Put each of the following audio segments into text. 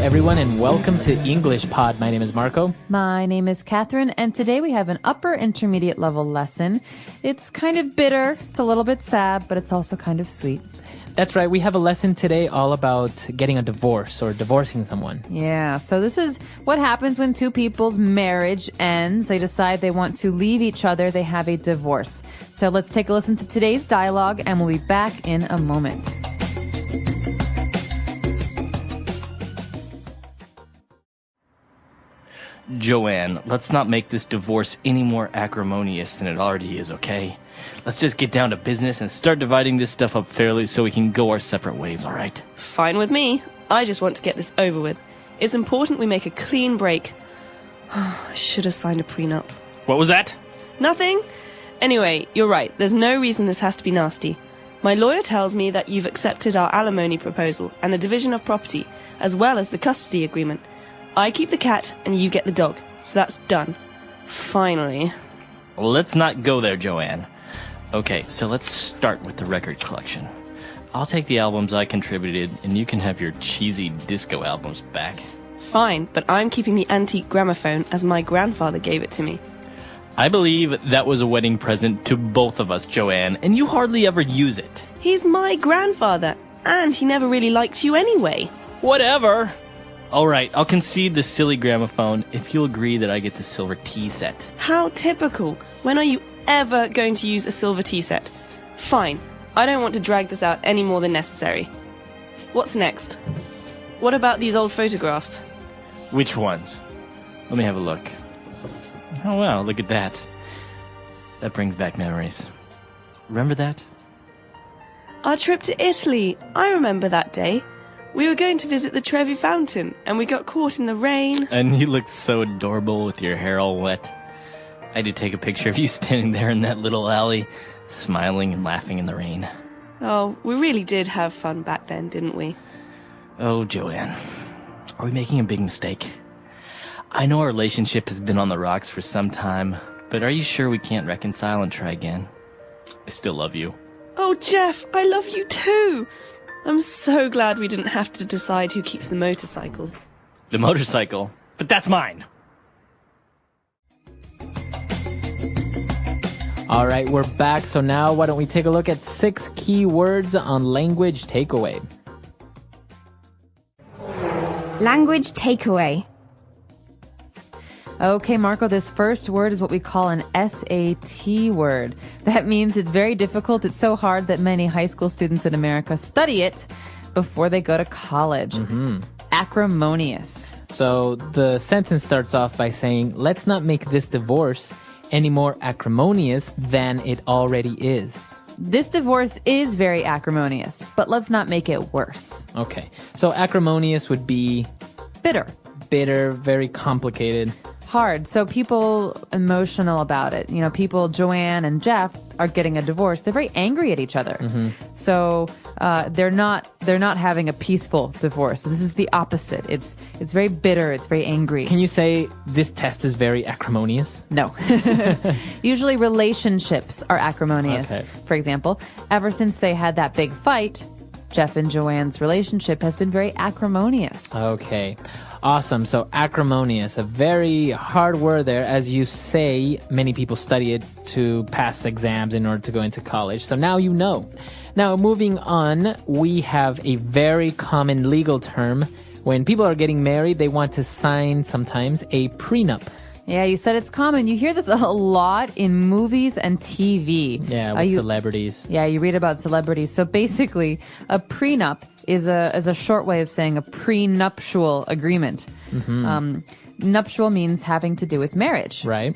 everyone, and welcome to English Pod. My name is Marco. My name is Catherine, and today we have an upper intermediate level lesson. It's kind of bitter, it's a little bit sad, but it's also kind of sweet. That's right. We have a lesson today all about getting a divorce or divorcing someone. Yeah, so this is what happens when two people's marriage ends. They decide they want to leave each other. They have a divorce. So let's take a listen to today's dialogue, and we'll be back in a moment. Joanne, let's not make this divorce any more acrimonious than it already is, okay? Let's just get down to business and start dividing this stuff up fairly so we can go our separate ways, all right? Fine with me. I just want to get this over with. It's important we make a clean break. I should have signed a prenup. What was that? Nothing? Anyway, you're right. There's no reason this has to be nasty. My lawyer tells me that you've accepted our alimony proposal and the division of property, as well as the custody agreement. I keep the cat and you get the dog. So that's done. Finally. Well, let's not go there, Joanne. Okay, so let's start with the record collection. I'll take the albums I contributed, and you can have your cheesy disco albums back. Fine, but I'm keeping the antique gramophone as my grandfather gave it to me. I believe that was a wedding present to both of us, Joanne, and you hardly ever use it. He's my grandfather, and he never really liked you anyway. Whatever. All right, I'll concede the silly gramophone if you'll agree that I get the silver tea set. How typical. When are you ever going to use a silver tea set? Fine. I don't want to drag this out any more than necessary. What's next? What about these old photographs? Which ones? Let me have a look. Oh, wow, look at that. That brings back memories. Remember that? Our trip to Italy. I remember that day. We were going to visit the Trevi Fountain, and we got caught in the rain. And you looked so adorable with your hair all wet. I did take a picture of you standing there in that little alley, smiling and laughing in the rain. Oh, we really did have fun back then, didn't we? Oh, Joanne, are we making a big mistake? I know our relationship has been on the rocks for some time, but are you sure we can't reconcile and try again? I still love you. Oh, Jeff, I love you too. I'm so glad we didn't have to decide who keeps the motorcycle. The motorcycle? But that's mine! All right, we're back. So now why don't we take a look at 6 key words on language takeaway. Language takeaway. Okay, Marco, this first word is what we call an SAT word. That means it's very difficult. It's so hard that many high school students in America study it before they go to college. Acrimonious. So the sentence starts off by saying, let's not make this divorce any more acrimonious than it already is. This divorce is very acrimonious, but let's not make it worse. Okay, so acrimonious would be Bitter. bitter, very complicated. Hard. So people emotional about it. You know, people, Joanne and Jeff, are getting a divorce. They're very angry at each other. So they're not having a peaceful divorce. This is the opposite. It's very bitter. It's very angry. Can you say this test is very acrimonious? No. Usually relationships are acrimonious. Okay. For example, ever since they had that big fight, Jeff and Joanne's relationship has been very acrimonious. Okay. Awesome. So acrimonious, a very hard word there. As you say, many people study it to pass exams in order to go into college. So now you know. Now, moving on, we have a very common legal term. When people are getting married, they want to sign sometimes a prenup. Yeah, you said it's common. You hear this a lot in movies and TV. Yeah, with celebrities. Yeah, you read about celebrities. So basically, a prenup is a short way of saying a prenuptial agreement. Nuptial means having to do with marriage. Right.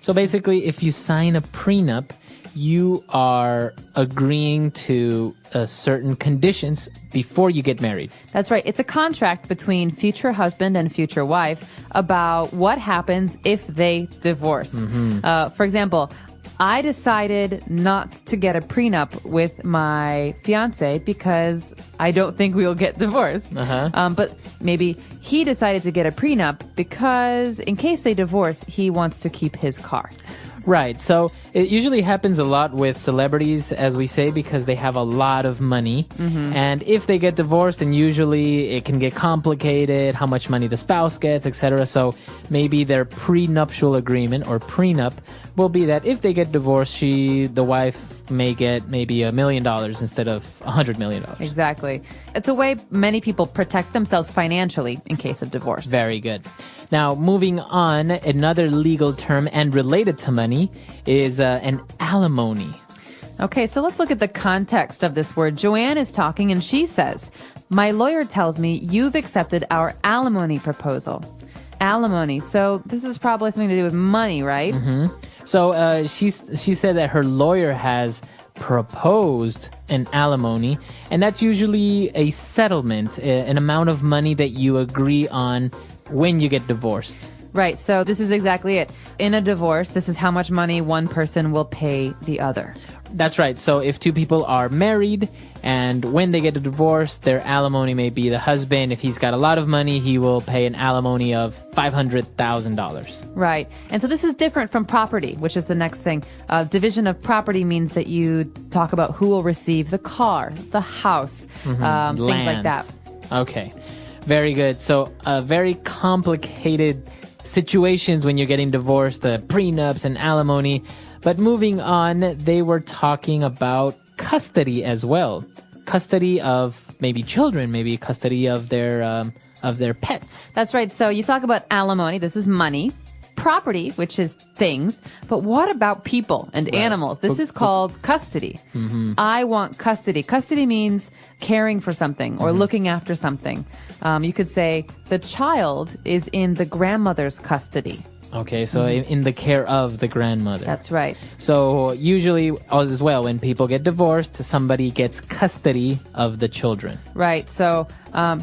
So basically, if you sign a prenup, you are agreeing to certain conditions before you get married. That's right. It's a contract between future husband and future wife about what happens if they divorce. For example, I decided not to get a prenup with my fiance because I don't think we'll get divorced. But maybe he decided to get a prenup because in case they divorce, he wants to keep his car. Right. So it usually happens a lot with celebrities, as we say, because they have a lot of money. And if they get divorced, then usually it can get complicated, how much money the spouse gets, etc. So maybe their prenuptial agreement or prenup will be that if they get divorced, the wife may get maybe $1 million instead of $100 million. Exactly. It's a way many people protect themselves financially in case of divorce. Very good. Now, moving on, another legal term and related to money is an alimony. Okay, so let's look at the context of this word. Joanne is talking and she says, "My lawyer tells me you've accepted our alimony proposal." Alimony. So this is probably something to do with money, right? So she said that her lawyer has proposed an alimony, and that's usually a settlement, an amount of money that you agree on when you get divorced. Right, so this is exactly it. In a divorce, this is how much money one person will pay the other. That's right. So if two people are married and when they get a divorce, their alimony may be the husband. If he's got a lot of money, he will pay an alimony of $500,000. Right. And so this is different from property, which is the next thing. Division of property means that you talk about who will receive the car, the house, things like that. Okay. Very good. So very complicated situations when you're getting divorced, prenups and alimony. But moving on, they were talking about custody as well. Custody of maybe children, maybe custody of their pets. That's right. So you talk about alimony. This is money. Property, which is things. But what about people and animals? This is called custody. I want custody. Custody means caring for something or looking after something. You could say the child is in the grandmother's custody. Okay, so in the care of the grandmother. That's right. So usually as well, when people get divorced, somebody gets custody of the children. Right. So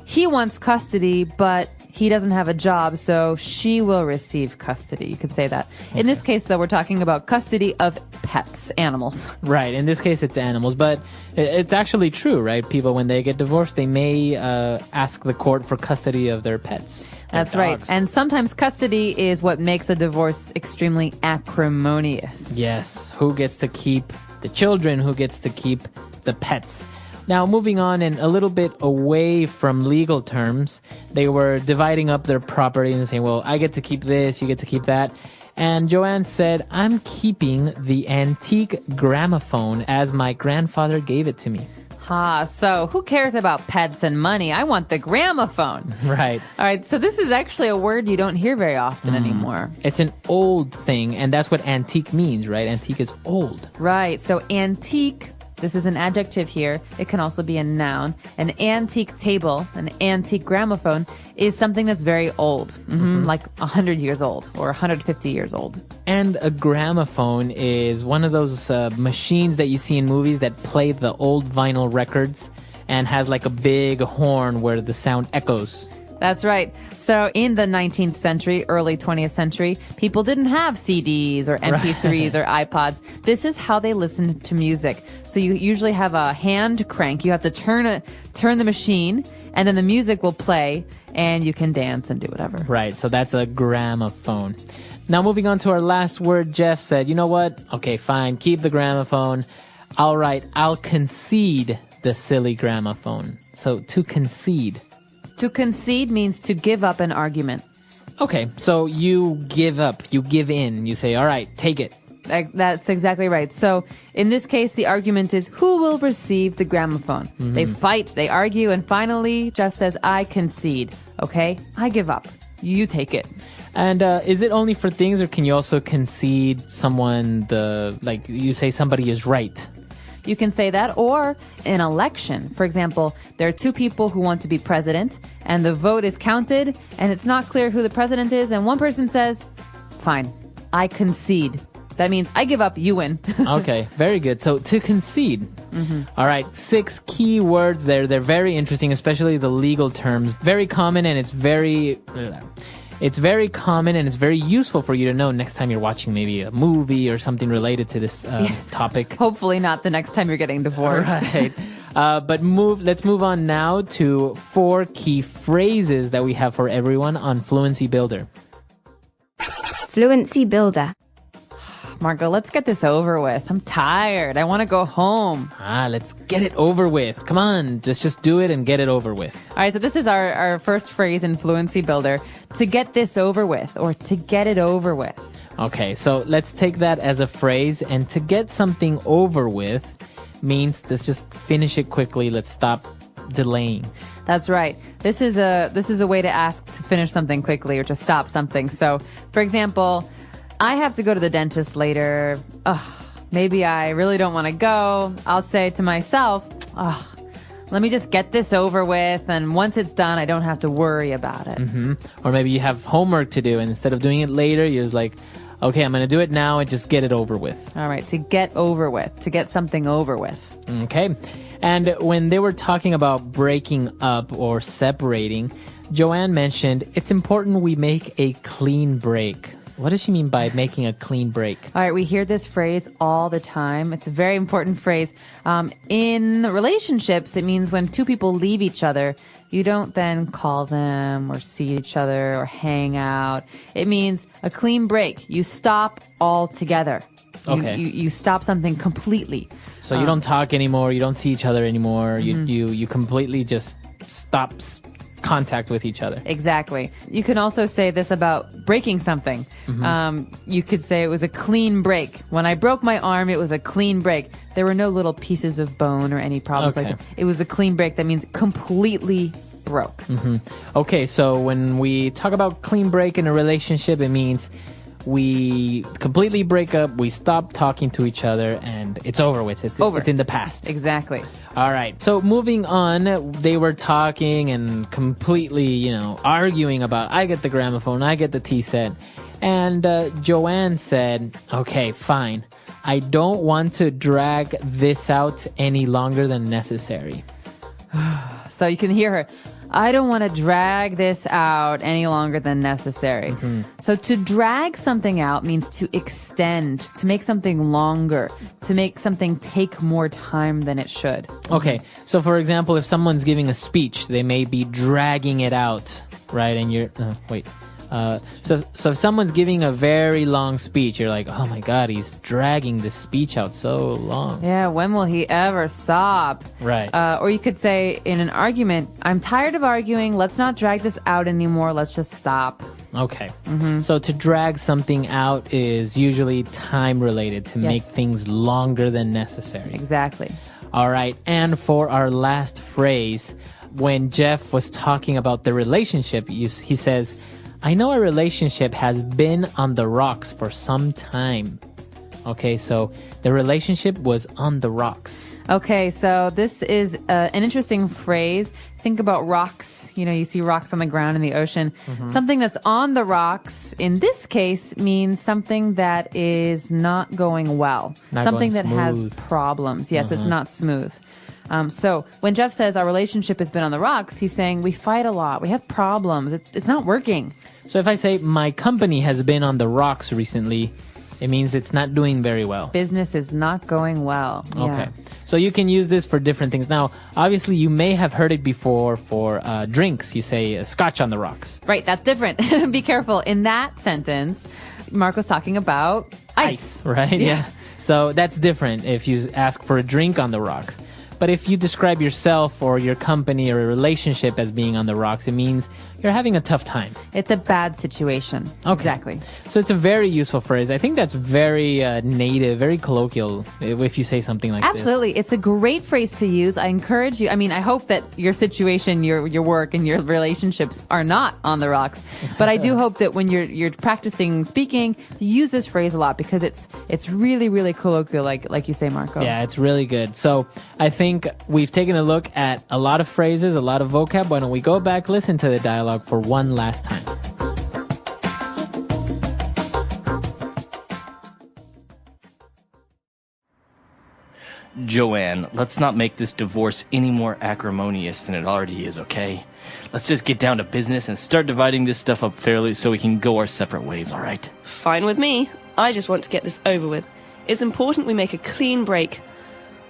he wants custody, but he doesn't have a job, so she will receive custody. You could say that. In this case, though, we're talking about custody of pets, animals. Right. In this case, it's animals, but it's actually true, right? People, when they get divorced, they may ask the court for custody of their pets. That's right. And sometimes custody is what makes a divorce extremely acrimonious. Yes. Who gets to keep the children? Who gets to keep the pets? Now, moving on and a little bit away from legal terms, they were dividing up their property and saying, well, I get to keep this, you get to keep that. And Joanne said, I'm keeping the antique gramophone as my grandfather gave it to me. So who cares about pets and money? I want the gramophone. Right. All right, so this is actually a word you don't hear very often anymore. It's an old thing, and that's what antique means, right? Antique is old. Right, so antique, this is an adjective here. It can also be a noun. An antique table, an antique gramophone, is something that's very old, like 100 years old or 150 years old. And a gramophone is one of those machines that you see in movies that play the old vinyl records and has like a big horn where the sound echoes. That's right. So in the 19th century, early 20th century, people didn't have CDs or MP3s or iPods. This is how they listened to music. So you usually have a hand crank. You have to turn the machine, and then the music will play, and you can dance and do whatever. Right. So that's a gramophone. Now, moving on to our last word, Jeff said, you know what? Okay, fine. Keep the gramophone. All right. I'll concede the silly gramophone. So to concede. To concede means to give up an argument. Okay, so you give up, you give in, you say, all right, take it. That's exactly right. So in this case, the argument is who will receive the gramophone? They fight, they argue, and finally, Jeff says, I concede. Okay, I give up. You take it. And is it only for things, or can you also concede someone like you say somebody is right? You can say that, or an election. For example, there are two people who want to be president, and the vote is counted, and it's not clear who the president is, and one person says, fine, I concede. That means I give up, you win. Okay, very good. So to concede. All right, 6 key words there. They're very interesting, especially the legal terms. Very common, and it's very common, and it's very useful for you to know next time you're watching maybe a movie or something related to this topic. Hopefully not the next time you're getting divorced. Right. But let's move on now to 4 key phrases that we have for everyone on Fluency Builder. Fluency Builder. Marco, let's get this over with. I'm tired. I want to go home. Let's get it over with. Come on, let's just do it and get it over with. All right, so this is our first phrase in Fluency Builder, to get this over with, or to get it over with. Okay, so let's take that as a phrase, and to get something over with means let's just finish it quickly. Let's stop delaying. That's right. This is a way to ask to finish something quickly or to stop something. So, for example, I have to go to the dentist later. Maybe I really don't want to go. I'll say to myself, let me just get this over with, and once it's done, I don't have to worry about it. Or maybe you have homework to do, and instead of doing it later, you're just like, okay, I'm going to do it now and just get it over with. All right, to get over with, to get something over with. Okay. And when they were talking about breaking up or separating, Joanne mentioned it's important we make a clean break. What does she mean by making a clean break? All right, we hear this phrase all the time. It's a very important phrase. In relationships, it means when two people leave each other, you don't then call them or see each other or hang out. It means a clean break. You stop altogether. Okay. You stop something completely. So you don't talk anymore, you don't see each other anymore, you completely just stop contact with each other. Exactly. You can also say this about breaking something. You could say it was a clean break. When I broke my arm, it was a clean break. There were no little pieces of bone or any problems like that. It was a clean break. That means completely broke. Okay, so when we talk about clean break in a relationship, it means we completely break up, we stop talking to each other, and it's over with. It's in the past. Exactly. All right. So moving on, they were talking and completely, arguing about, I get the gramophone, I get the tea set. And Joanne said, okay, fine. I don't want to drag this out any longer than necessary. So you can hear her. I don't want to drag this out any longer than necessary. So to drag something out means to extend, to make something longer, to make something take more time than it should. Okay. So for example, if someone's giving a speech, they may be dragging it out, right? And you're, so if someone's giving a very long speech, you're like, oh my God, he's dragging the speech out so long. Yeah, when will he ever stop? Right. Or you could say in an argument, I'm tired of arguing. Let's not drag this out anymore. Let's just stop. Okay. So to drag something out is usually time related, to make things longer than necessary. Exactly. All right. And for our last phrase, when Jeff was talking about the relationship, he says, I know a relationship has been on the rocks for some time. Okay, so the relationship was on the rocks. Okay, so this is an interesting phrase. Think about rocks. You see rocks on the ground in the ocean. Something that's on the rocks, in this case, means something that is not going well. Something that has problems. Yes, it's not smooth. So when Jeff says our relationship has been on the rocks, he's saying we fight a lot. We have problems. It's not working. So if I say my company has been on the rocks recently, it means it's not doing very well. Business is not going well. Yeah. Okay. So you can use this for different things. Now, obviously, you may have heard it before for drinks. You say scotch on the rocks. Right. That's different. Be careful. In that sentence, Marco's talking about ice. Right? Yeah. So that's different if you ask for a drink on the rocks. But if you describe yourself or your company or a relationship as being on the rocks, it means you're having a tough time. It's a bad situation. Okay. Exactly. So it's a very useful phrase. I think that's very native, very colloquial if you say something like Absolutely. this. It's a great phrase to use. I encourage you. I mean, I hope that your situation, your work, and your relationships are not on the rocks. But I do hope that when you're practicing speaking, you use this phrase a lot because it's really, really colloquial, like you say, Marco. Yeah, it's really good. So I think we've taken a look at a lot of phrases, a lot of vocab. Why don't we go back, listen to the dialogue for one last time. Joanne, let's not make this divorce any more acrimonious than it already is, okay? Let's just get down to business and start dividing this stuff up fairly so we can go our separate ways, all right? Fine with me. I just want to get this over with. It's important we make a clean break.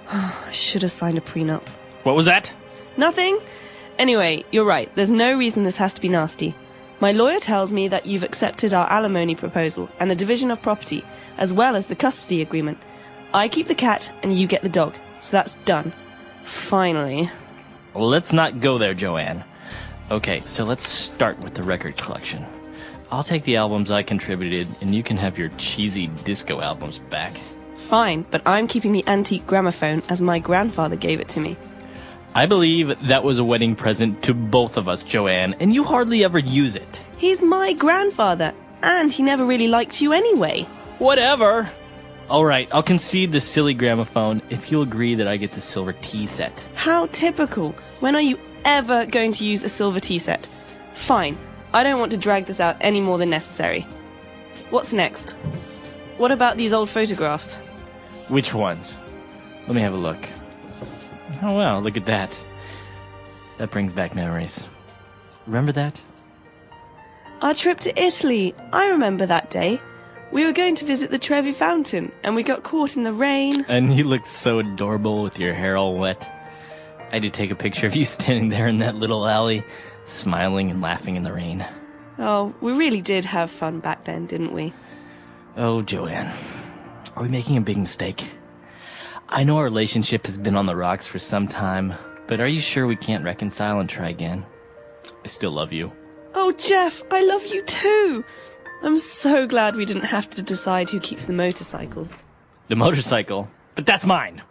I should have signed a prenup. What was that? Nothing? Anyway, you're right. There's no reason this has to be nasty. My lawyer tells me that you've accepted our alimony proposal and the division of property, as well as the custody agreement. I keep the cat and you get the dog. So that's done. Finally. Well, let's not go there, Joanne. Okay, so let's start with the record collection. I'll take the albums I contributed, and you can have your cheesy disco albums back. Fine, but I'm keeping the antique gramophone as my grandfather gave it to me. I believe that was a wedding present to both of us, Joanne, and you hardly ever use it. He's my grandfather, and he never really liked you anyway. Whatever. All right, I'll concede the silly gramophone if you'll agree that I get the silver tea set. How typical. When are you ever going to use a silver tea set? Fine. I don't want to drag this out any more than necessary. What's next? What about these old photographs? Which ones? Let me have a look. Oh, wow, look at that. That brings back memories. Remember that? Our trip to Italy. I remember that day. We were going to visit the Trevi Fountain, and we got caught in the rain. And you looked so adorable with your hair all wet. I did take a picture of you standing there in that little alley, smiling and laughing in the rain. Oh, we really did have fun back then, didn't we? Oh, Joanne, are we making a big mistake? I know our relationship has been on the rocks for some time, but are you sure we can't reconcile and try again? I still love you. Oh, Jeff, I love you too. I'm so glad we didn't have to decide who keeps the motorcycle. The motorcycle? But that's mine!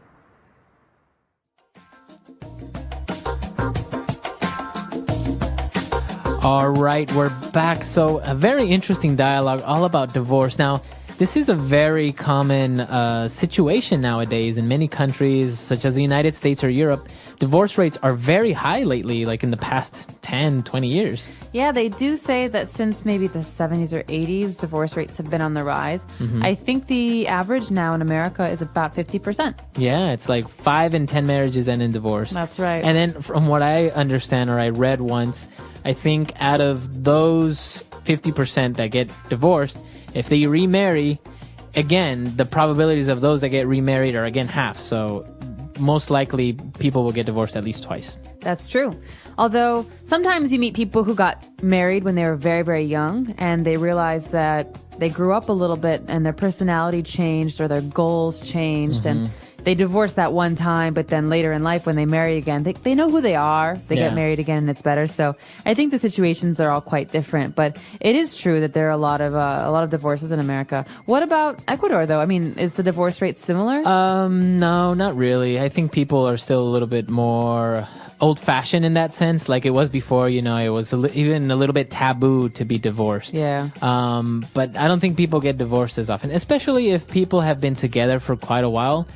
All right, we're back. So a very interesting dialogue all about divorce. Now, this is a very common situation nowadays in many countries, such as the United States or Europe. Divorce rates are very high lately, like in the past 10, 20 years. Yeah, they do say that since maybe the 70s or 80s, divorce rates have been on the rise. I think the average now in America is about 50%. Yeah, it's like 5 in 10 marriages end in divorce. That's right. And then from what I understand or I read once, I think out of those 50% that get divorced, if they remarry, again, the probabilities of those that get remarried are again half. So most likely people will get divorced at least twice. That's true. Although sometimes you meet people who got married when they were very, very young and they realize that they grew up a little bit and their personality changed or their goals changed and they divorced that one time, but then later in life when they marry again, they know who they are. They get married again and it's better. So I think the situations are all quite different, but it is true that there are a lot of divorces in America. What about Ecuador though? I mean, is the divorce rate similar? No, not really. I think people are still a little bit more old-fashioned in that sense, like it was before. You know, it was even a little bit taboo to be divorced. Yeah. But I don't think people get divorced as often, especially if people have been together for quite a while.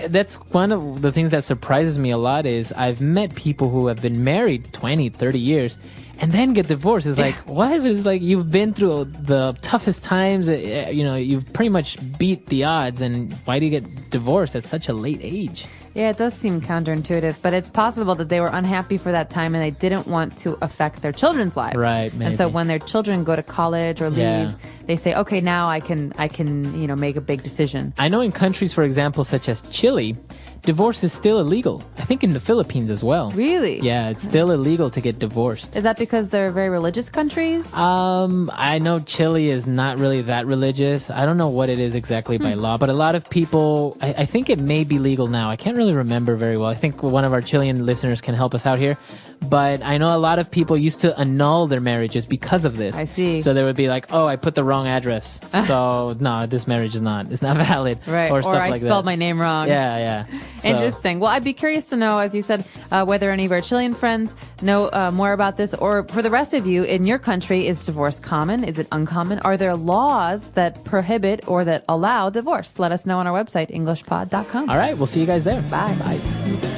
That's one of the things that surprises me a lot is I've met people who have been married 20, 30 years and then get divorced. It's like, what? It's like you've been through the toughest times. You know, you've pretty much beat the odds. And why do you get divorced at such a late age? Yeah, it does seem counterintuitive, but it's possible that they were unhappy for that time and they didn't want to affect their children's lives. Right, maybe. And so when their children go to college or leave, they say, okay, now I can, you know, make a big decision. I know in countries, for example, such as Chile, divorce is still illegal. I think in the Philippines as well. Really? Yeah, it's still illegal to get divorced. Is that because they're very religious countries? I know Chile is not really that religious. I don't know what it is exactly by law, but a lot of people, I think it may be legal now. I can't really remember very well. I think one of our Chilean listeners can help us out here. But I know a lot of people used to annul their marriages because of this. I see. So they would be like, oh, I put the wrong address. So no, this marriage is not valid. Right. Or stuff I like spelled that. my name wrong. Yeah. So, Interesting. Well, I'd be curious to know, as you said, whether any of our Chilean friends know more about this, or for the rest of you, in your country, is divorce common? Is it uncommon? Are there laws that prohibit or that allow divorce? Let us know on our website, EnglishPod.com. all right, we'll see you guys there. Bye. Bye.